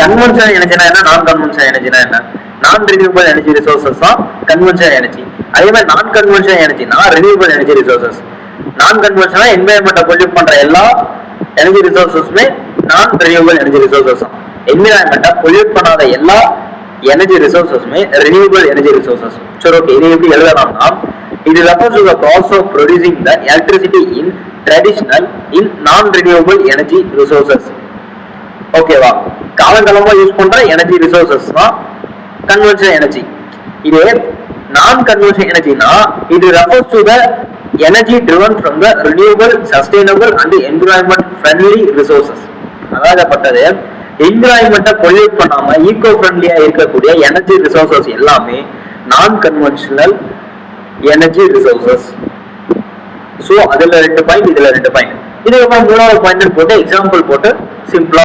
Conventional எனர்ஜினா என்ன, நான் கன்வென்ஷனல் எனர்ஜினா என்ன? நான் ரினியூவபிள் எனர்ஜி ரிசோர்சஸ் தான் கன்வென்ஷனல் எனர்ஜி. அதே மாதிரி நான் கன்வென்ஷனல் எனர்ஜினா ரினியூவபிள் எனர்ஜி ரிசோர்சஸ். நான் கன்வென்ஷனா என்வாயன்மெண்ட்டை பொல்யூட் பண்ற எல்லா எனர்ஜி ரிசோர்சஸுமே நான் ரினியூவபிள் எனர்ஜி ரிசோர்சஸ் தான். என்விரான்மெண்ட்டை பொல்யூட் பண்ணாத எல்லா எனர்ஜி ரிசோர்சஸுமே ரினியூவபிள் எனர்ஜி ரிசோர்சஸ். சரி, ஓகே, இது எப்படி எழுதலாம்னா, it refers to the process of producing the electricity in traditional in non-renewable energy resources. ஓகேவா? காலங்காலமா யூஸ் பண்ற எனர்ஜி ரிசோர்சஸ் தான் கன்வென்ஷனல் எனர்ஜி. இது நான் கன்வென்ஷனல் எனர்ஜினா it refers to the energy driven from the renewable, sustainable and environment friendly resources. அதாகப்பட்டது என்விரான்மெண்ட்டை pollute பண்ணாம eco ஃப்ரெண்ட்லியா இருக்கக்கூடிய எனர்ஜி ரிசோர்சஸ் எல்லாமே நான் கன்வென்ஷனல் எனர்ஜி ரிசோர்சஸ். ஸோ அதுல 2 பாயிண்ட், இதுல 2 பாயிண்ட். இதுக்கப்புறம் 3வது பாயிண்ட் போட்டு எக்ஸாம்பிள் போட்டு சிம்பிளா